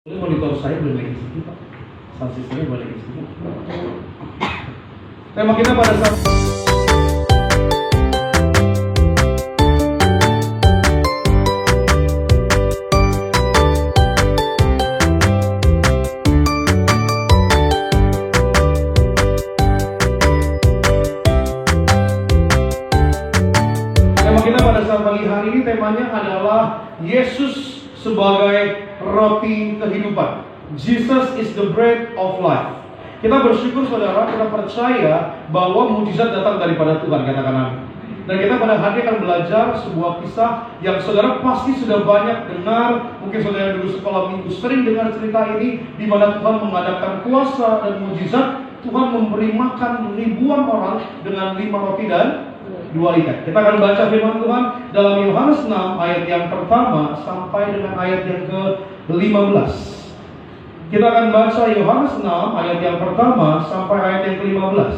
Ini monitor saya boleh lagi sedikit Pak. Sound systemnya boleh lagi sedikit. Tema kita pada saat pagi hari ini temanya adalah Yesus sebagai roti kehidupan. Jesus is the bread of life. Kita bersyukur saudara, kita percaya bahwa mujizat datang daripada Tuhan, katakan amin. Dan kita pada hari ini akan belajar sebuah kisah yang saudara pasti sudah banyak dengar. Mungkin saudara dulu sekolah minggu sering dengar cerita ini, di mana Tuhan mengadakan kuasa dan mujizat. Tuhan memberi makan ribuan orang dengan 5 roti dan 2 ikan. Kita akan baca firman Tuhan dalam Yohanes 6 ayat yang pertama sampai dengan ayat yang ke-15. Kita akan baca Yohanes 6 ayat yang pertama sampai ayat yang ke-15.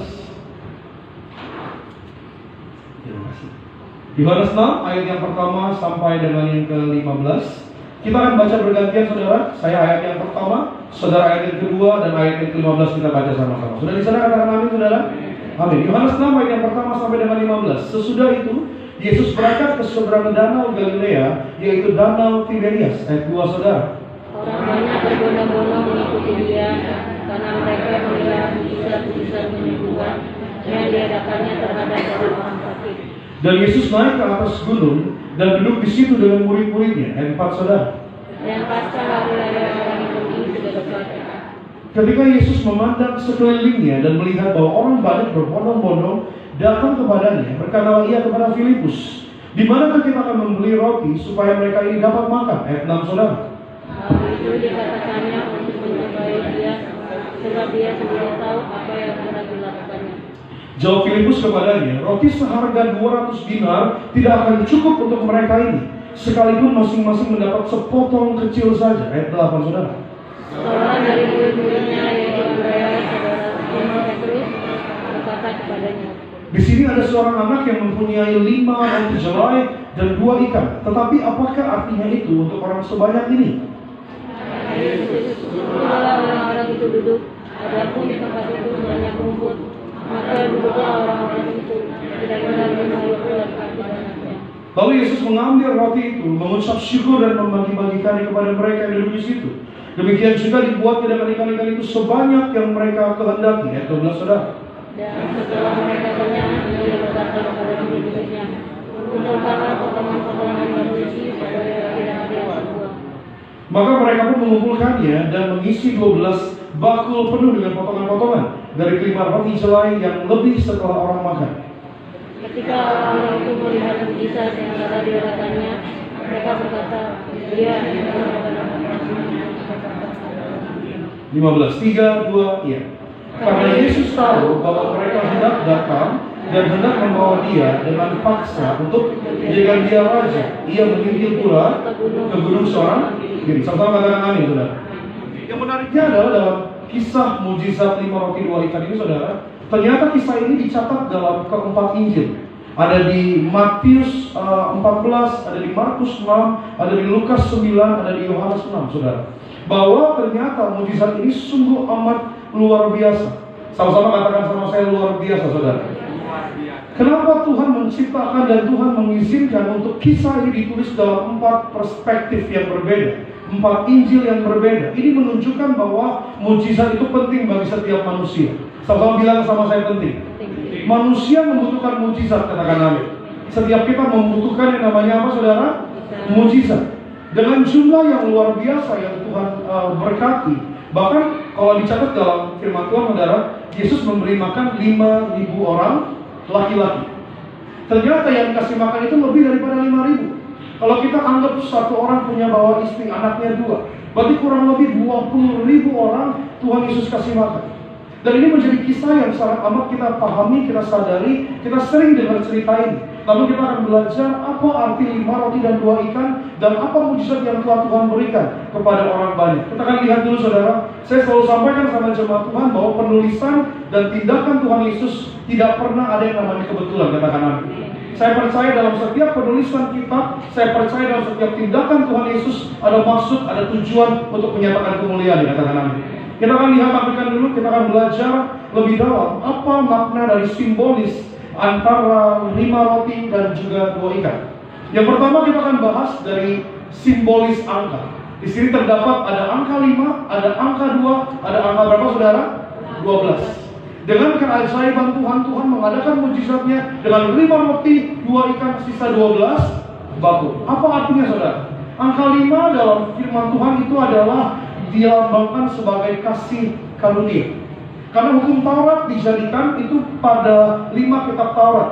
Yohanes 6 ayat yang pertama sampai dengan yang ke-15. Kita akan baca bergantian saudara. Saya ayat yang pertama, saudara ayat yang kedua, dan ayat yang ke-15 kita baca sama-sama. Sudah di sana, katakan amin saudara. Amin. Yohanes 6 ayat yang pertama sampai dengan 15. Sesudah itu Yesus berangkat ke seberang danau Galilea, yaitu danau Tiberias. Ayat 2 saudara. Orang banyak berbondong-bondong mengikuti dia karena mereka melihat mujizat-mujizat penyembuhan yang diadakannya terhadap orang sakit. Dan Yesus naik ke atas gunung dan duduk di situ dengan murid-muridnya. Ayat 4 saudara. Dan pasca hari raya orang ini sudah dekat. Ketika Yesus memandang sekelilingnya dan melihat bahwa orang banyak berbondong-bondong datang kepadanya, berkatalah ia kepada Filipus, "Di manakah kita akan membeli roti supaya mereka ini dapat makan?" Ayat 6 saudara. Hal itu dikatakannya untuk mencobai dia, sebab dia sendiri tahu apa yang hendak dilakukannya. Jawab Filipus kepadanya, "Roti seharga 200 dinar tidak akan cukup untuk mereka ini, sekalipun masing-masing mendapat sepotong kecil saja." Ayat 8 saudara. Seorang dari murid-muridnya yaitu Andreas, saudara Simon Petrus, berkata kepadanya, "Di sini ada seorang anak yang mempunyai 5 roti jelai dan 2 ikan. Tetapi apakah artinya itu untuk orang sebanyak ini?" Yesus, "Suruhlah orang-orang itu duduk. Adapun di tempat itu banyak rumput, maka duduklah orang-orang itu. Tidak benar itu dan arti banyaknya." Lalu Yesus mengambil roti itu, mengucap syukur dan membagi-bagikannya kepada mereka yang duduk di situ. Demikian juga dibuat dengan ikan-ikan itu sebanyak yang mereka kehendaki. Ayat 12 saudara. Dan setelah mereka kenyang, dia berkata kepada murid-muridnya, "Kumpulkanlah potongan-potongan yang berisi supaya tidak ada yang terbuang." Maka mereka pun mengumpulkannya dan mengisi 12 bakul penuh dengan potongan-potongan dari 5 roti jelai yang lebih setelah orang makan. Ketika orang-orang itu melihat mujizat yang telah diadakannya, mereka berkata, "Dia adalah 15, 3, 2, iya. Karena Yesus tahu bahwa mereka hendak datang dan hendak membawa dia dengan paksa untuk menjadikan dia raja, ia menginjil pula ke gunung seorang diri. Sama-sama katakan amin, saudara. Yang menariknya adalah dalam kisah mujizat 5 roti 2 ikan ini, saudara, ternyata kisah ini dicatat dalam keempat Injil. Ada di Matius 14, ada di Markus 6, ada di Lukas 9, ada di Yohanes 6, saudara. Bahwa ternyata mujizat ini sungguh amat luar biasa. Sama-sama katakan sama saya, luar biasa saudara. Kenapa Tuhan menciptakan dan Tuhan mengizinkan untuk kisah ini ditulis dalam 4 perspektif yang berbeda, 4 Injil yang berbeda. Ini menunjukkan bahwa mujizat itu penting bagi setiap manusia. Sama-sama bilang sama saya, penting. Manusia membutuhkan mujizat, katakan amin. Setiap kita membutuhkan yang namanya apa saudara? Mujizat. Dengan jumlah yang luar biasa yang Tuhan berkati. Bahkan kalau dicatat dalam firman Tuhan saudara, Yesus memberi makan 5.000 orang laki-laki. Ternyata yang dikasih makan itu lebih daripada 5.000. Kalau kita anggap satu orang punya bawa istri, anaknya 2, berarti kurang lebih 20.000 orang Tuhan Yesus kasih makan. Dan ini menjadi kisah yang sangat amat kita pahami, kita sadari, kita sering dengar cerita ini. Namun kita akan belajar apa arti 5 roti dan 2 ikan dan apa mujizat yang telah Tuhan berikan kepada orang banyak. Kita akan lihat dulu saudara. Saya selalu sampaikan sama jemaat Tuhan bahwa penulisan dan tindakan Tuhan Yesus tidak pernah ada yang namanya kebetulan, katakan amin. Saya percaya dalam setiap penulisan kitab, saya percaya dalam setiap tindakan Tuhan Yesus ada maksud, ada tujuan untuk menyatakan kemuliaan, katakan amin. Kita akan lihat, tampilkan dulu, kita akan belajar lebih dalam apa makna dari simbolis antara 5 roti dan juga 2 ikan. Yang pertama kita akan bahas dari simbolis angka. Di sini terdapat ada angka 5, ada angka 2, ada angka berapa saudara? 12. Dengan keajaiban Tuhan, Tuhan mengadakan mujizatnya dengan 5 roti, 2 ikan, sisa 12 batu. Apa artinya saudara? Angka 5 dalam firman Tuhan itu adalah dilambangkan sebagai kasih karunia. Karena hukum Taurat dijadikan itu pada 5 kitab Taurat,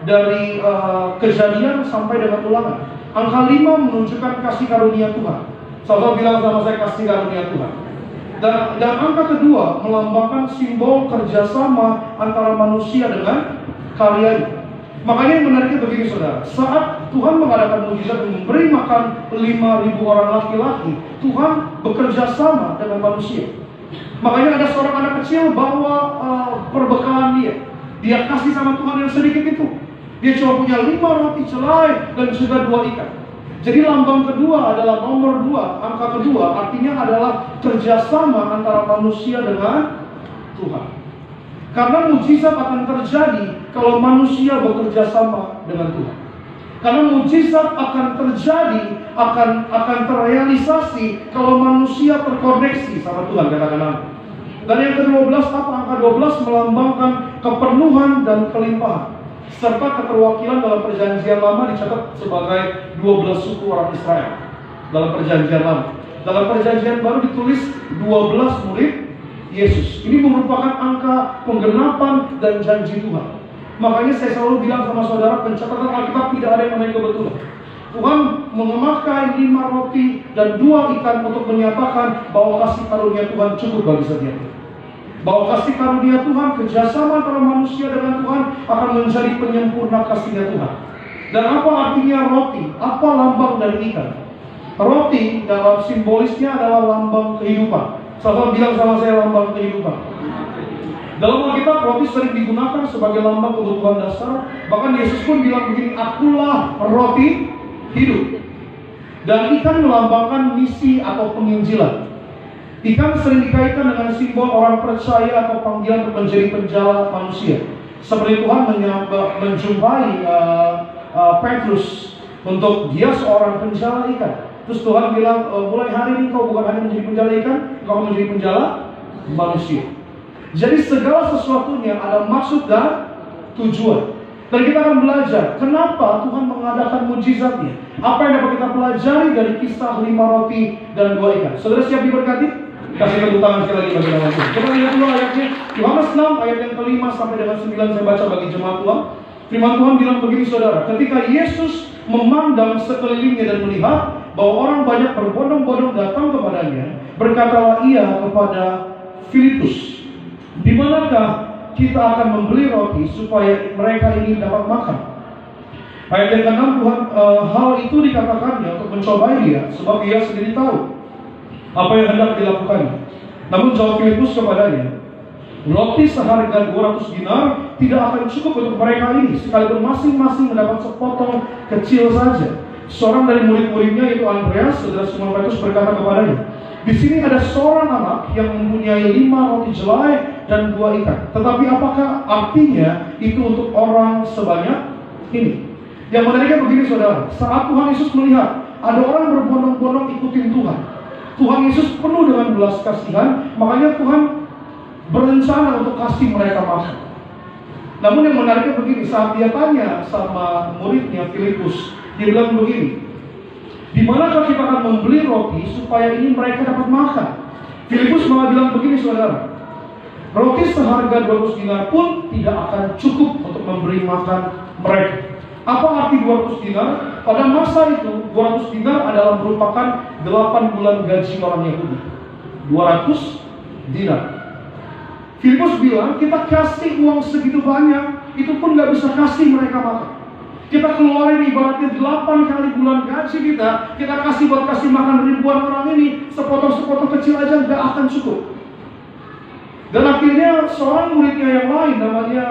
dari Kejadian sampai dengan Ulangan. Angka 5 menunjukkan kasih karunia Tuhan. Saudara bilang sama saya, kasih karunia Tuhan. Dan angka kedua melambangkan simbol kerjasama antara manusia dengan karyanya. Makanya yang menariknya begini saudara, saat Tuhan mengadakan mujizat dan memberi makan 5.000 orang laki-laki, Tuhan bekerja sama dengan manusia. Makanya ada seorang anak kecil bawa perbekalan dia kasih sama Tuhan yang sedikit itu. Dia cuma punya 5 roti celai dan juga 2 ikan. Jadi lambang kedua adalah nomor 2, angka kedua artinya adalah kerjasama antara manusia dengan Tuhan. Karena mujizat akan terjadi kalau manusia bekerja sama dengan Tuhan. Karena mujizat akan terjadi, akan terrealisasi kalau manusia terkoneksi sama Tuhan, katakan amin. Dan yang ke-12 apa? Angka 12 melambangkan kepenuhan dan kelimpahan, serta keterwakilan dalam perjanjian lama dicatat sebagai 12 suku orang Israel dalam perjanjian lama. Dalam perjanjian baru ditulis 12 murid Yesus. Ini merupakan angka penggenapan dan janji Tuhan. Makanya saya selalu bilang sama saudara, pencatatan Alkitab tidak ada yang namanya kebetulan. Tuhan memakai 5 roti dan 2 ikan untuk menyatakan bahwa kasih karunia Tuhan cukup bagi setiap kita. Bahwa kasih karunia Tuhan, kerjasama antara manusia dengan Tuhan akan menjadi penyempurna kasihnya Tuhan. Dan apa artinya roti? Apa lambang dari ikan? Roti dalam simbolisnya adalah lambang kehidupan. Saudara bilang sama saya, lambang kehidupan. Dalam Alkitab roti sering digunakan sebagai lambang kebutuhan dasar. Bahkan Yesus pun bilang begini, akulah roti hidup. Dan ikan melambangkan misi atau penginjilan. Ikan sering dikaitkan dengan simbol orang percaya atau panggilan untuk menjadi penjala manusia. Seperti Tuhan menjumpai Petrus untuk dia seorang penjala ikan. Terus Tuhan bilang, mulai hari ini kau bukan hanya menjadi penjala ikan, kau menjadi penjala manusia. Jadi segala sesuatunya ada maksud dan tujuan. Dan kita akan belajar kenapa Tuhan mengadakan mujizatnya. Apa yang dapat kita pelajari dari kisah 5 roti dan 2 ikan. Saudara siap diberkati? Kasih tepuk tangan sekali lagi bagi nama Tuhan. Kita lihat dulu ayatnya. Yohanes 6 ayat yang ke-5 sampai dengan 9 saya baca bagi jemaat Tuhan. Firman Tuhan bilang begini saudara, ketika Yesus memandang sekelilingnya dan melihat bahwa orang banyak berbondong-bondong datang kepadanya, berkatalah ia kepada Filipus, di manakah kita akan membeli roti supaya mereka ini dapat makan? Ayat yang ke-6, Tuhan hal itu dikatakannya untuk mencobai dia, sebab ia sendiri tahu apa yang hendak dilakukannya. Namun jawab Filipus kepadanya, roti seharga 200 dinar tidak akan cukup untuk mereka ini, sekalipun masing-masing mendapat sepotong kecil saja. Seorang dari murid-muridnya yaitu Andreas, saudara Simon Petrus berkata kepadanya, di sini ada seorang anak yang mempunyai 5 roti jelai dan 2 ikan. Tetapi apakah artinya itu untuk orang sebanyak ini? Yang menariknya begini saudara, saat Tuhan Yesus melihat ada orang berbondong-bondong ikutin Tuhan, Tuhan Yesus penuh dengan belas kasihan, makanya Tuhan berencana untuk kasih mereka makan. Namun yang menariknya begini, saat dia tanya sama muridnya Filipus, dia bilang begini, di manakah kita akan membeli roti supaya ini mereka dapat makan? Filipus malah bilang begini saudara, roti seharga 200 dinar pun tidak akan cukup untuk memberi makan mereka. Apa arti 200 dinar? Pada masa itu 200 dinar adalah merupakan 8 bulan gaji orang Yahudi. 200 dinar. Filipus bilang, kita kasih uang segitu banyak, itu pun gak bisa kasih mereka makan. Kita keluarin ibaratnya 8 kali bulan gaji kita kasih buat kasih makan ribuan orang ini, sepotong-sepotong kecil aja nggak akan cukup. Dan akhirnya seorang muridnya yang lain namanya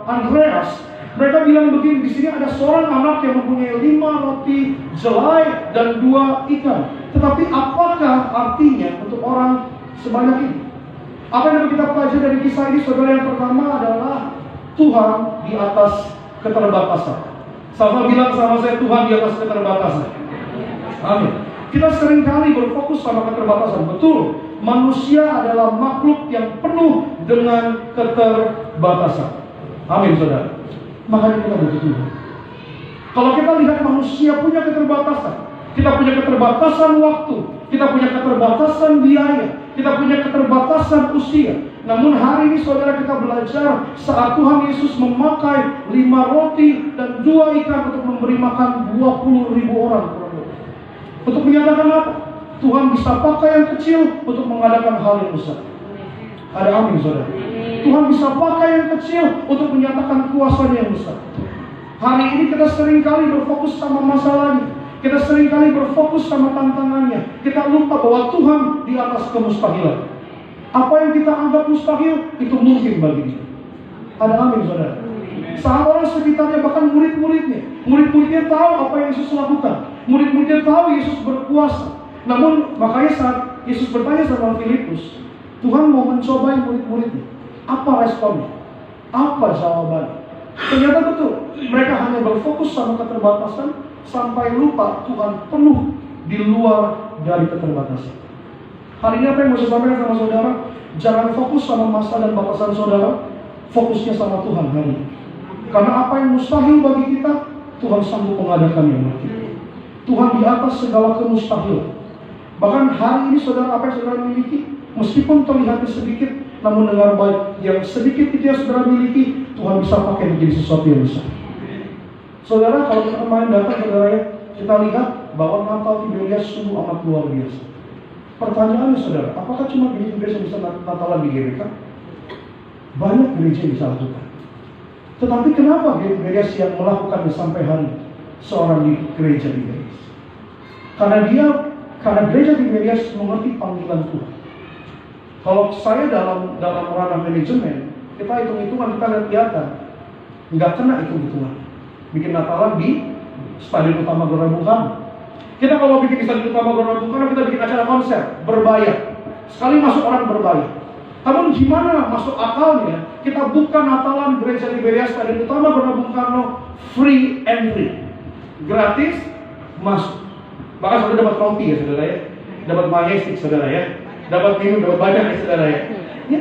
Andreas, mereka bilang begini, di sini ada seorang anak yang mempunyai 5 roti jelai dan 2 ikan. Tetapi apakah artinya untuk orang sebanyak ini? Apa yang dapat kita pelajari dari kisah ini, saudara? Yang pertama adalah Tuhan di atas keterbatasan. Sama bilang sama saya, Tuhan di atas keterbatasan. Amin. Kita sering kali berfokus sama keterbatasan. Betul, manusia adalah makhluk yang penuh dengan keterbatasan. Amin, saudara. Makanya kita butuh Tuhan. Kalau kita lihat manusia punya keterbatasan, kita punya keterbatasan waktu, kita punya keterbatasan biaya, kita punya keterbatasan usia. Namun hari ini saudara, kita belajar saat Tuhan Yesus memakai 5 roti dan 2 ikan untuk memberi makan 20.000 orang. Untuk menyatakan apa? Tuhan bisa pakai yang kecil untuk mengadakan hal yang besar. Ada amin, saudara. Tuhan bisa pakai yang kecil untuk menyatakan kuasanya yang besar. Hari ini kita sering kali berfokus sama masalahnya, kita sering kali berfokus sama tantangannya. Kita lupa bahwa Tuhan di atas kemustahilan. Apa yang kita anggap mustahil, itu mungkin bagi dia. Ada amin, saudara. Saat orang sekitarnya, bahkan murid-muridnya tahu apa yang Yesus lakukan. Murid-muridnya tahu Yesus berkuasa. Namun makanya saat Yesus bertanya sama Filipus, Tuhan mau mencobai murid-muridnya. Apa responnya? Apa jawabannya? Ternyata betul, mereka hanya berfokus sama keterbatasan sampai lupa Tuhan penuh di luar dari keterbatasan. Hari ini apa yang mau saya sampaikan sama saudara? Jangan fokus sama masa dan batasan saudara, fokusnya sama Tuhan hari ini. Karena apa yang mustahil bagi kita, Tuhan sanggup mengadakannya bagi kita. Tuhan di atas segala kemustahilan. Bahkan hari ini saudara, apa yang saudara miliki, meskipun terlihatnya sedikit, namun dengar baik, yang sedikit itu yang saudara miliki, Tuhan bisa pakai menjadi sesuatu yang besar. Saudara, kalau kita kemarin datang, saudara ya, kita lihat bahwa Natal Tiberias sungguh amat luar biasa. Pertanyaannya saudara, apakah cuma gereja Tiberias yang bisa Natalan di GBK? Banyak gereja yang bisa lakukan. Tetapi kenapa gereja Tiberias yang melakukannya sampai hari ini? Seorang di gereja Tiberias. Karena gereja Tiberias mengerti panggilan Tuhan. Kalau saya dalam ranah manajemen, kita hitung-hitungan, kita lihat-lihatan, nggak kena hitung-hitungan. Bikin Natalan di Stadion Utama Gelora Bung Karno. Kita kalau bikin di Stadion Utama Gelora Bung Karno, kita bikin acara konser berbayar. Sekali masuk orang berbayar. Namun gimana masuk akalnya kita buka Natalan gereja Tiberias Stadion Utama Gelora Bung Karno free entry, gratis masuk. Bahkan saudara dapat roti ya saudara ya, dapat majestic saudara ya, dapat minum, dapat banyak ya saudara ya. Ya.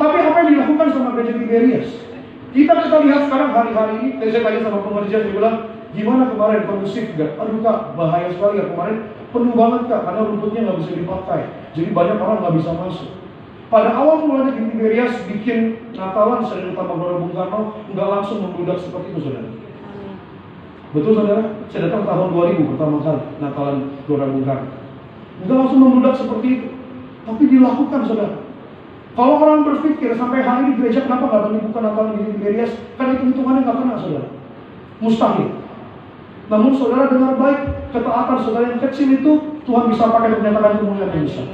Tapi apa yang dilakukan sama gereja Tiberias? Kita lihat sekarang hari-hari ini. Tadi saya tanya sama pengerja, dia bilang, gimana kemarin kondusif gak? Aduh kak, bahaya sekali ya kemarin, penuh banget kak, karena rumputnya nggak bisa dipakai. Jadi banyak orang nggak bisa masuk. Pada awal mulanya di Tiberias bikin Natalan Stadion Utama Gelora Bung Karno, nggak langsung membludak seperti itu saudara. Betul saudara? Saya datang tahun 2000 pertama kali Natalan Gelora Bung Karno. Nggak langsung membludak seperti itu, tapi dilakukan saudara. Kalau orang berpikir sampai hari ini gereja kenapa nggak berani buka Natalan di Tiberias? Kan itu hitungannya nggak kena saudara. Mustahil. Namun saudara dengar baik, ketaatan saudara yang kecil itu Tuhan bisa pakai untuk menyatakan kemuliaan yang besar.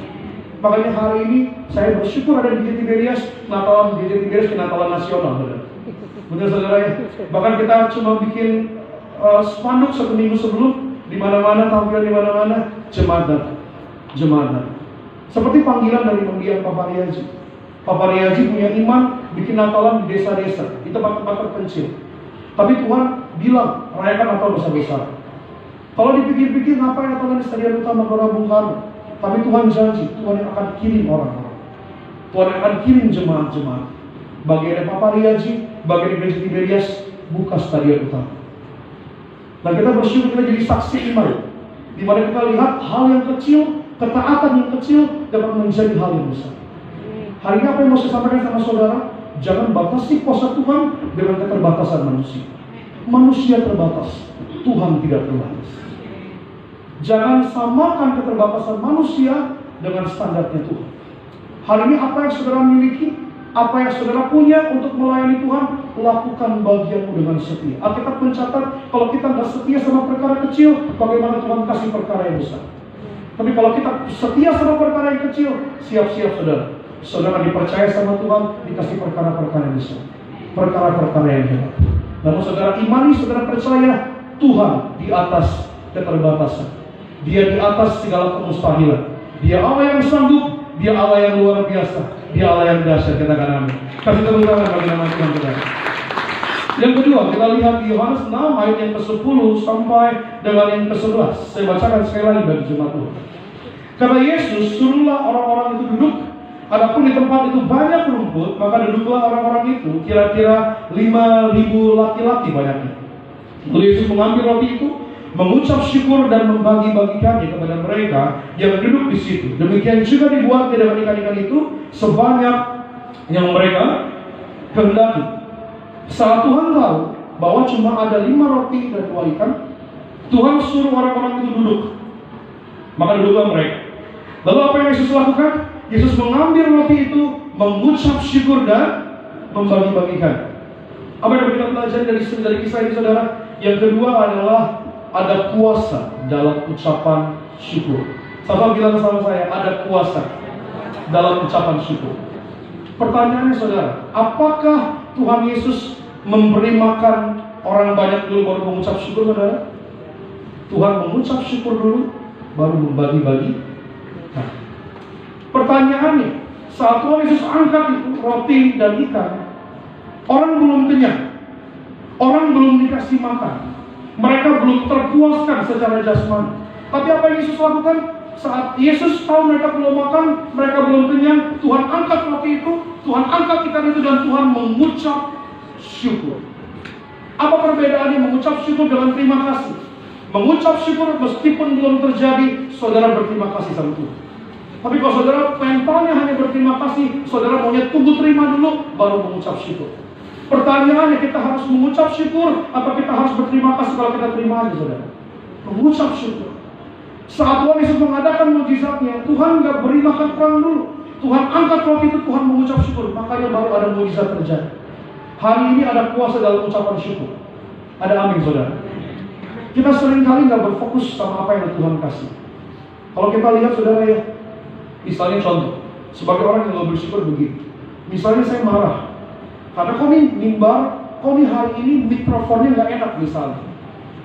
Makanya hari ini saya bersyukur ada di Tiberias, Natalan di Tiberias ke Natalan nasional saudara. Benar saudara ya? Bahkan kita cuma bikin spanduk 1 minggu sebelum, di mana-mana tampil, di mana-mana jemaat datang. Seperti panggilan dari pembiayaan Papa Riaji. Papa Riaji punya iman bikin Natalan di desa-desa, di tempat-tempat terpencil. Tapi Tuhan bilang, rayakan Natal besar-besar. Kalau dipikir-pikir, ngapain Natalan di Stadion Utama Gelora Bung Karno? Tapi Tuhan janji, Tuhan yang akan kirim orang-orang. Tuhan yang akan kirim jemaat-jemaat. Bagian Papa Riaji, bagian gereja Tiberias, buka Stadion Utama. Dan kita bersyukur kita jadi saksi iman, di mana kita lihat hal yang kecil, ketaatan yang kecil dapat menjadi hal yang besar. Hari ini apa yang mau saya sampaikan sama saudara? Jangan batasi kuasa Tuhan dengan keterbatasan manusia. Manusia terbatas, Tuhan tidak terbatas. Jangan samakan keterbatasan manusia dengan standarnya Tuhan. Hari ini apa yang saudara miliki, apa yang saudara punya untuk melayani Tuhan, lakukan bagianmu dengan setia. Alkitab mencatat, kalau kita nggak setia sama perkara kecil, bagaimana Tuhan kasih perkara yang besar. Tapi kalau kita setia sama perkara yang kecil, siap-siap saudara. Saudara dipercaya sama Tuhan, dikasih perkara-perkara yang besar, perkara-perkara yang hebat. Namun saudara imani, saudara percaya Tuhan di atas keterbatasan. Dia di atas segala kemustahilan. Dia Allah yang sanggup, Dia Allah yang luar biasa, Dia Allah yang dahsyat. Katakan amin. Kasih tepuk tangan bagi nama Tuhan saudara. Yang kedua, kita lihat di Yohanes 6 ayat yang ke-10 sampai dengan yang ke-11. Saya bacakan sekali lagi bagi jemaat Tuhan. Kata Yesus, suruhlah orang-orang itu duduk. Adapun di tempat itu banyak rumput, maka duduklah orang-orang itu, kira-kira 5.000 laki-laki banyaknya. Lalu Yesus mengambil roti itu, mengucap syukur dan membagi-bagikannya kepada mereka yang duduk di situ. Demikian juga dibuat dengan ikan-ikan itu sebanyak yang mereka kehendaki. Saat Tuhan tahu bahwa cuma ada 5 roti dan 2 ikan, Tuhan suruh orang-orang itu duduk. Maka duduklah mereka. Lalu apa yang Yesus lakukan? Yesus mengambil roti itu, mengucap syukur dan membagi-bagikan. Apa yang kita pelajari dari kisah ini saudara? Yang kedua adalah ada kuasa dalam ucapan syukur. Sama bilang sama saya, ada kuasa dalam ucapan syukur. Pertanyaannya saudara, apakah Tuhan Yesus memberi makan orang banyak dulu baru mengucap syukur saudara? Tuhan mengucap syukur dulu, baru membagi-bagi. Nah, pertanyaannya, saat Tuhan Yesus angkat itu roti dan ikan, orang belum kenyang, orang belum dikasih makan, mereka belum terpuaskan secara jasmani. Tapi apa yang Yesus lakukan? Saat Yesus tahu mereka belum makan, mereka belum kenyang, Tuhan angkat roti itu, Tuhan angkat ikan itu, dan Tuhan mengucap syukur. Apa perbedaannya mengucap syukur dengan terima kasih? Mengucap syukur meskipun belum terjadi, saudara berterima kasih sama Tuhan. Tapi kalau saudara mentalnya hanya berterima kasih, saudara maunya tunggu terima dulu, baru mengucap syukur. Pertanyaannya, kita harus mengucap syukur atau kita harus berterima kasih kalau kita terima aja saudara? Mengucap syukur. Saat Tuhan Yesus mengadakan mujizatnya, Tuhan nggak beri makan perang dulu. Tuhan angkat roti itu, Tuhan mengucap syukur, makanya baru ada mujizat terjadi. Hari ini ada kuasa dalam ucapan syukur. Ada amin saudara. Kita seringkali nggak berfokus sama apa yang Tuhan kasih. Kalau kita lihat saudara ya, misalnya contoh, sebagai orang yang nggak bersyukur begini. Misalnya saya marah, karena kok nih mimbar, kok nih hari ini mikrofonnya nggak enak misalnya.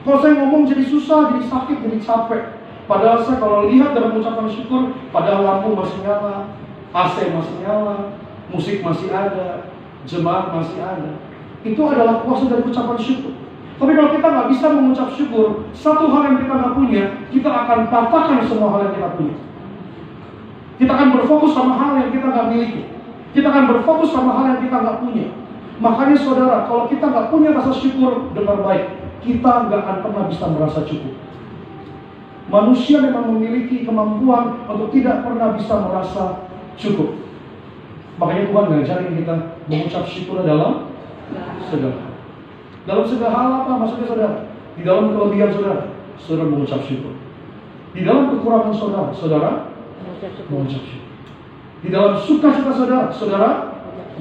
Kalau saya ngomong jadi susah, jadi sakit, jadi capek. Padahal saya kalau lihat dalam ucapan syukur, padahal lampu masih nyala, AC masih nyala, musik masih ada, jemaat masih ada. Itu adalah kuasa dari ucapan syukur. Tapi kalau kita nggak bisa mengucap syukur, satu hal yang kita nggak punya, kita akan patahkan semua hal yang kita punya. Kita akan berfokus sama hal yang kita nggak miliki. Kita akan berfokus sama hal yang kita nggak punya. Makanya saudara, kalau kita nggak punya rasa syukur dengan baik, kita nggak akan pernah bisa merasa cukup. Manusia memang memiliki kemampuan untuk tidak pernah bisa merasa cukup. Makanya Tuhan ngajarin kita mengucap syukur dalam segala hal. Dalam segala hal apa maksudnya saudara? Di dalam kelebihan saudara, saudara mengucap syukur. Di dalam kekurangan saudara, saudara mengucap syukur. Di dalam sukacita saudara, saudara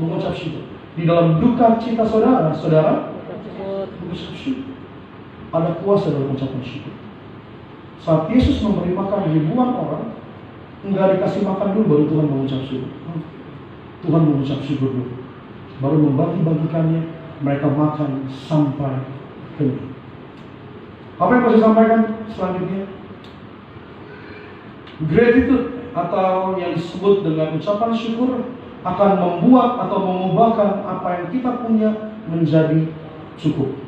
mengucap syukur. Di dalam duka cita saudara, saudara mengucap syukur. Ada kuasa dalam ucapan syukur. Saat Yesus memberi makan ribuan orang, enggak dikasih makan dulu baru Tuhan mengucap syukur. Tuhan mengucap syukur dulu, baru membagi-bagikannya, mereka makan sampai kenyang. Apa yang mau saya sampaikan selanjutnya? Gratitude atau yang disebut dengan ucapan syukur akan membuat atau mengubahkan apa yang kita punya menjadi cukup.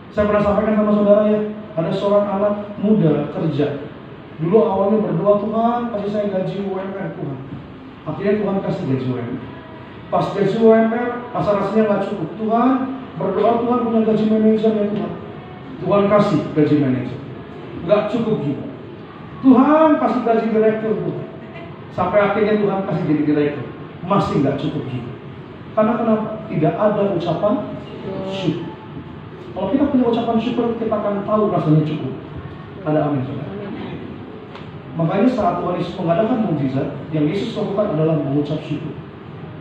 Saya pernah sampaikan sama saudara ya, ada seorang anak muda kerja. Dulu awalnya berdoa, Tuhan kasih saya gaji UMR Tuhan. Akhirnya Tuhan kasih gaji UMR. Pas gaji UMR, rasa-rasanya gak cukup. Tuhan berdoa, Tuhan punya gaji manajer ya Tuhan. Tuhan kasih gaji manajer, gak cukup juga. Tuhan kasih gaji direktur Tuhan. Sampai akhirnya Tuhan kasih jadi direktur, masih gak cukup juga. Karena kenapa? Tidak ada ucapan syukur. Kalau kita punya ucapan syukur, kita akan tahu rasanya cukup. Ada amin saudara. Makanya saat Tuhan Yesus mengadakan mukjizat, yang Yesus lakukan adalah mengucap syukur.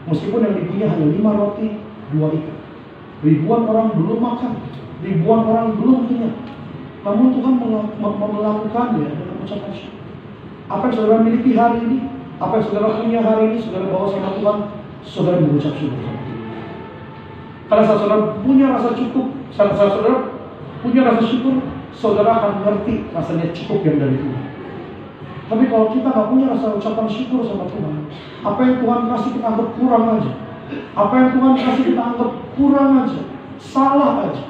Meskipun yang dipunya hanya 5 roti, 2 ikan. Ribuan orang belum makan, ribuan orang belum kenyang. Namun Tuhan melakukannya dengan ucapan syukur. Apa yang saudara miliki hari ini, apa yang saudara punya hari ini, saudara bawa sama Tuhan, saudara mengucap syukur sama Tuhan. Karena saat saudara punya rasa cukup, saat saudara punya rasa syukur, saudara akan ngerti rasanya cukup yang dari Tuhan. Tapi kalau kita nggak punya rasa ucapan syukur sama Tuhan, apa yang Tuhan kasih kita anggap kurang aja. Apa yang Tuhan kasih kita anggap kurang aja, salah aja.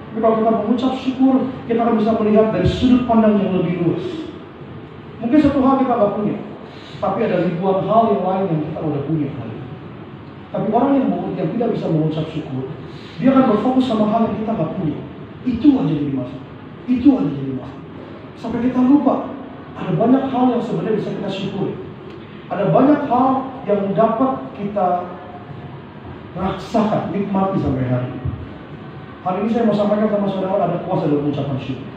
Tapi kalau kita mengucap syukur, kita akan bisa melihat dari sudut pandang yang lebih luas. Mungkin satu hal kita nggak punya, tapi ada ribuan hal yang lain yang kita udah punya hari ini. Tapi orang yang tidak bisa mengucap syukur, dia akan berfokus sama hal yang kita nggak punya. Itu aja jadi masalah. Itu aja jadi masalah. Sampai kita lupa ada banyak hal yang sebenarnya bisa kita syukuri. Ada banyak hal yang dapat kita rasakan, nikmati sampai hari ini. Hari ini saya mau sampaikan sama saudara, ada kuasa dalam ucapan syukur.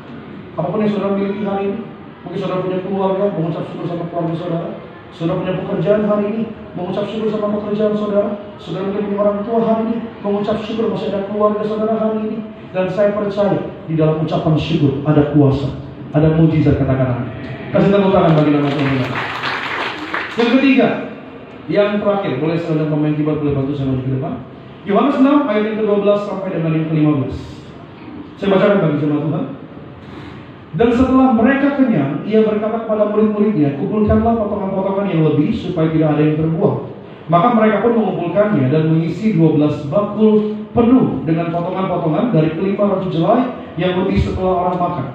Apapun yang saudara miliki hari ini, mungkin saudara punya keluarga, mengucap syukur sama keluarga saudara. Saudara punya pekerjaan hari ini, mengucap syukur sama pekerjaan saudara. Saudara mungkin punya orang tua hari ini, mengucap syukur masih ada keluarga saudara hari ini. Dan saya percaya di dalam ucapan syukur ada kuasa, ada mujizat, katakan amin. Kasih tepuk tangan bagi nama Tuhan. Yang ketiga, yang terakhir, boleh saudara pemain keyboard boleh bantu saya maju ke depan. Yohanes 6 ayat yang ke-12 sampai dengan yang ke-15. Saya bacakan bagi jemaat Tuhan. Dan setelah mereka kenyang, ia berkata kepada murid-muridnya, kumpulkanlah potongan-potongan yang lebih supaya tidak ada yang terbuang. Maka mereka pun mengumpulkannya dan mengisi 12 bakul penuh dengan potongan-potongan dari kelima roti jelai yang lebih setelah orang makan.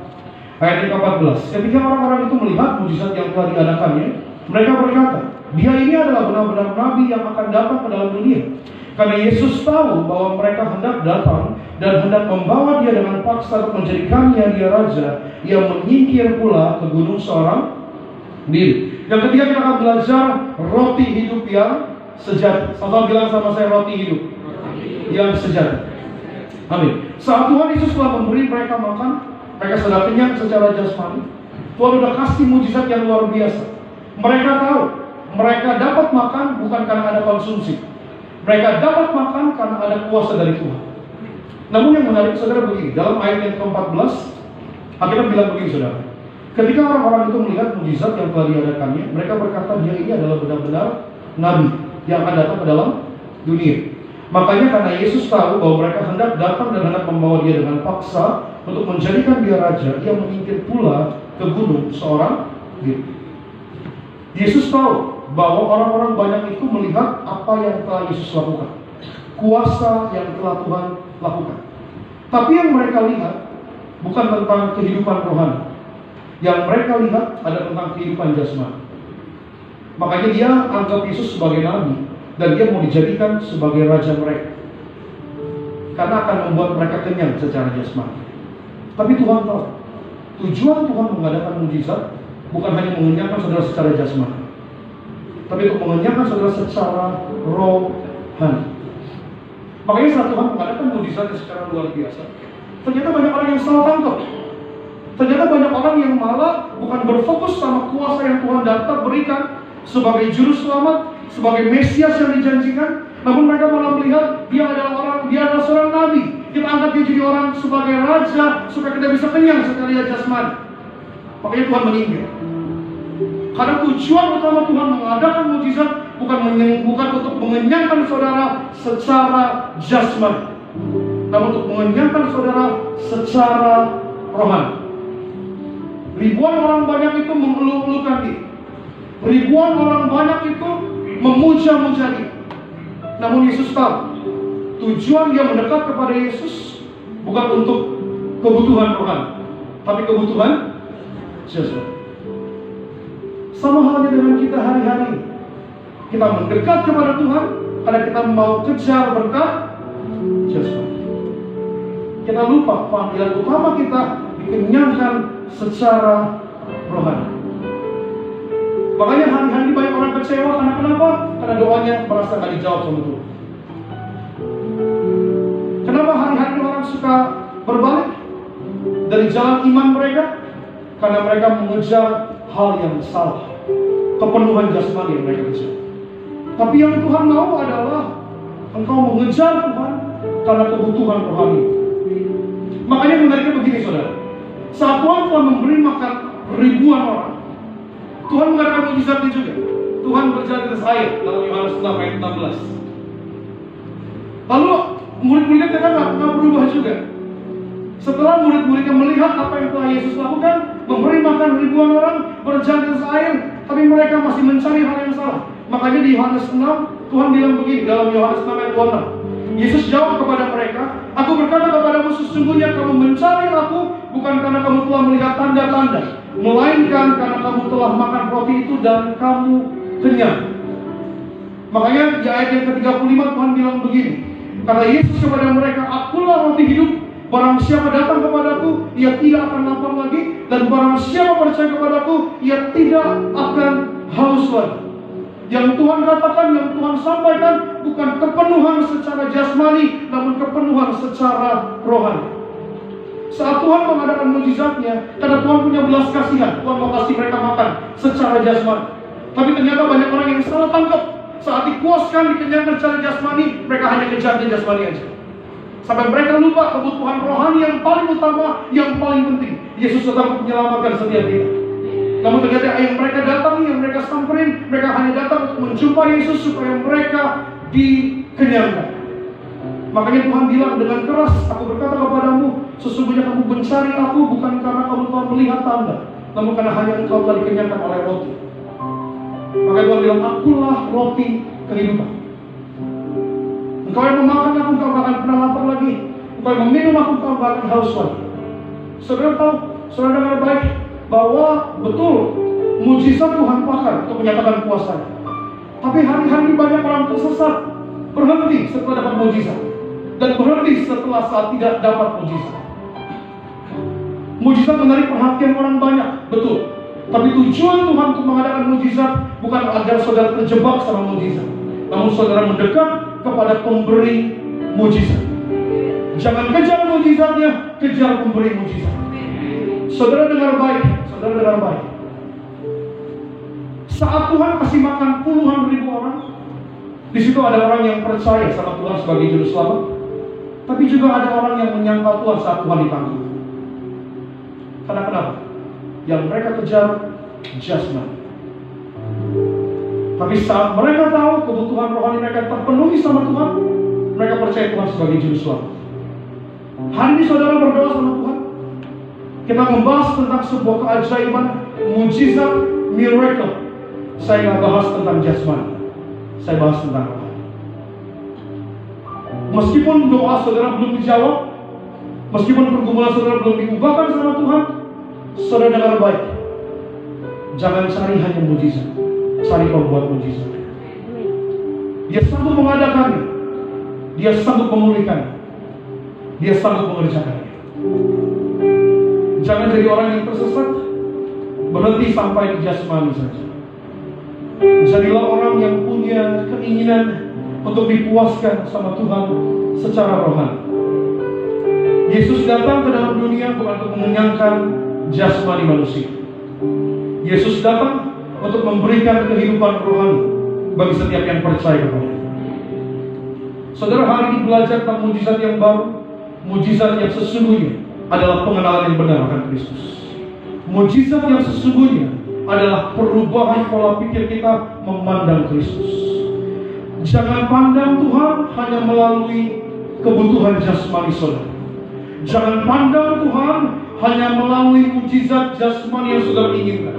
Ayat yang ke-14. Ketika orang-orang itu melihat mujizat yang telah diadakannya, mereka berkata, dia ini adalah benar-benar nabi yang akan datang ke dalam dunia. Karena Yesus tahu bahwa mereka hendak datang dan hendak membawa dia dengan paksa untuk menjadikannya dia raja, ia menyingkir pula ke gunung seorang diri. Yang ketiga kita akan belajar roti hidup yang sejati. Sama bilang sama saya, roti hidup yang sejati. Amin. Saat Tuhan Yesus telah memberi mereka makan, mereka sudah kenyang secara jasmani. Tuhan sudah kasih mujizat yang luar biasa. Mereka tahu mereka dapat makan bukan karena ada konsumsi. Mereka dapat makan karena ada kuasa dari Tuhan. Namun yang menarik saudara begini, dalam ayat yang ke-14 Alkitab bilang begini saudara. Ketika orang-orang itu melihat mujizat yang telah diadakannya, mereka berkata dia ini adalah benar-benar nabi yang akan datang ke dalam dunia. Makanya karena Yesus tahu bahwa mereka hendak datang dan hendak membawa dia dengan paksa untuk menjadikan dia raja, ia menyingkir pula ke gunung seorang diri. Yesus tahu bahwa orang-orang banyak itu melihat apa yang telah Yesus lakukan, kuasa yang telah Tuhan lakukan. Tapi yang mereka lihat bukan tentang kehidupan rohani. Yang mereka lihat ada tentang kehidupan jasmani. Makanya dia anggap Yesus sebagai nabi dan dia mau dijadikan sebagai raja mereka, karena akan membuat mereka kenyang secara jasmani. Tapi Tuhan tahu tujuan Tuhan mengadakan mujizat bukan hanya mengenyangkan saudara secara jasmani, tapi untuk mengenyangkan saudara secara rohani. Makanya saat Tuhan mengadakan mujizat secara luar biasa, ternyata banyak orang yang salah tangkap. Ternyata banyak orang yang malah bukan berfokus sama kuasa yang Tuhan datang berikan sebagai juru selamat, sebagai Mesias yang dijanjikan. Namun mereka malah melihat dia adalah seorang nabi. Kita anggap dia jadi orang sebagai raja supaya kita bisa kenyang secara jasmani. Makanya Tuhan menyingkir. Karena tujuan utama Tuhan mengadakan mujizat bukan untuk mengenyangkan saudara secara jasmani, namun untuk mengenyangkan saudara secara rohani. Ribuan orang banyak itu mengeluh-elukan dia. Ribuan orang banyak itu memuja-muja dia. Namun Yesus tahu tujuan dia mendekat kepada Yesus bukan untuk kebutuhan rohani, tapi kebutuhan jasmani. Sama halnya dengan kita hari-hari. Kita mendekat kepada Tuhan karena kita mau kejar berkat jasmani. Kita lupa panggilan utama kita dikenyangkan secara rohani. Makanya hari-hari banyak orang kecewa karena kenapa? Karena doanya merasa gak dijawab sama Tuhan. Kenapa hari-hari orang suka berbalik dari jalan iman mereka? Karena mereka mengejar hal yang salah, kepenuhan jasmani yang mereka kejar. Tapi yang Tuhan mau adalah engkau mengejar Tuhan karena kebutuhan rohani. Makanya menariknya begini saudara, saat Tuhan telah memberi makan ribuan orang, Tuhan mengadakan mujizatnya juga. Tuhan berjalan di atas air dalam Yohanes 6 ayat 16. Lalu murid-muridnya ternyata nggak berubah juga. Setelah murid-muridnya melihat apa yang telah Yesus lakukan, memberi makan ribuan orang, berjalan di atas air, tapi mereka masih mencari hal yang salah. Makanya di Yohanes 6, Tuhan bilang begini dalam Yohanes 6 ayat 26. Yesus jawab kepada mereka, "Aku berkata kepadamu, sesungguhnya kamu mencari aku bukan karena kamu telah melihat tanda-tanda, melainkan karena kamu telah makan roti itu dan kamu kenyang." Makanya di ayat yang ke-35 Tuhan bilang begini, kata Yesus kepada mereka, "Akulah roti hidup. Barang siapa datang kepadaku, ia tidak akan lapar lagi, dan barang siapa percaya kepadaku, ia tidak akan haus lagi." Yang Tuhan katakan, yang Tuhan sampaikan bukan kepenuhan secara jasmani, namun kepenuhan secara rohani. Saat Tuhan mengadakan mujizatnya, karena Tuhan punya belas kasihan, Tuhan mau kasih mereka makan secara jasmani. Tapi ternyata banyak orang yang salah tangkap. Saat dipuaskan, dikenyangkan secara jasmani, mereka hanya kejar di jasmani aja. Sampai mereka lupa kebutuhan rohani yang paling utama, yang paling penting. Yesus tetap menyelamatkan setiap kita. Namun ternyata yang mereka datangi, yang mereka samperin, mereka hanya datang untuk menjumpai Yesus supaya mereka dikenyangkan. Makanya Tuhan bilang dengan keras, "Aku berkata kepadamu, sesungguhnya kamu mencari aku bukan karena kamu telah melihat tanda, namun karena hanya engkau telah dikenyangkan oleh roti." Makanya Tuhan bilang, "Akulah roti kehidupan. Engkau yang memakan aku, engkau akan pernah lapar lagi. Engkau yang meminum aku, engkau akan haus lagi." Saudara tahu, saudara dengar baik, bahwa betul mujizat Tuhan pakai untuk menyatakan kuasanya. Tapi hari-hari banyak orang tersesat, berhenti setelah dapat mujizat, dan berhenti setelah saat tidak dapat mujizat. Mujizat menarik perhatian orang banyak, betul. Tapi tujuan Tuhan untuk mengadakan mujizat bukan agar saudara terjebak sama mujizat, namun saudara mendekat kepada pemberi mujizat. Jangan kejar mujizatnya, kejar pemberi mujizat. Saudara dengar baik, saudara dengar baik. Saat Tuhan kasih makan puluhan ribu orang, di situ ada orang yang percaya sama Tuhan sebagai juru selamat, tapi juga ada orang yang menyangkal Tuhan saat Tuhan dipanggil. Karena kenapa? Yang mereka kejar jasmani. Tapi saat mereka tahu kebutuhan rohani mereka terpenuhi sama Tuhan, mereka percaya Tuhan sebagai juru selamat. Hari ini saudara berdoa sama Tuhan. Kita membahas tentang sebuah keajaiban, mujizat, miracle. Saya nggak bahas tentang jasmani, saya bahas tentang rohani. Meskipun doa saudara belum dijawab, meskipun pergumulan saudara belum diubahkan sama Tuhan, saudara dengar baik. Jangan cari hanya mujizat, cari pembuat mujizat. Dia sanggup mengadakannya, dia sanggup memulihkan, dia sanggup mengerjakannya. Jangan jadi orang yang tersesat, berhenti sampai di jasmani saja. Jadilah orang yang punya keinginan untuk dipuaskan sama Tuhan secara rohani. Yesus datang ke dalam dunia bukan untuk mengenyangkan jasmani manusia. Yesus datang untuk memberikan kehidupan rohani bagi setiap yang percaya kepada-Nya. Saudara, hari ini belajar tentang mujizat yang baru, mujizat yang sesungguhnya adalah pengenalan yang benar akan Kristus. Mujizat yang sesungguhnya adalah perubahan pola pikir kita memandang Kristus. Jangan pandang Tuhan hanya melalui kebutuhan jasmani saudara. Jangan pandang Tuhan hanya melalui mujizat jasmani yang saudara inginkan.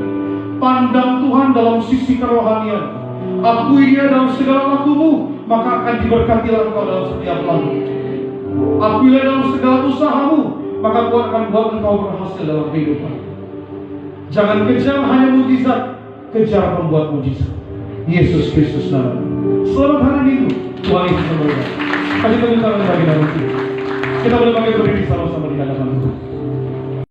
Pandang Tuhan dalam sisi kerohanian. Akui Dia dalam segala lakumu, maka akan diberkatilah engkau dalam setiap laku. Akuilah dalam segala usahamu, maka Tuhan akan buat engkau berhasil dalam kehidupan. Jangan kejar hanya mujizat, kejar pembuat mujizat. Yesus Kristus nama. Selamat hari Minggu, Tuhan Yesus memberkati. Kasih tepuk tangan bagi nama kita. Kita boleh bangkit berdiri sama-sama di hadapan Tuhan.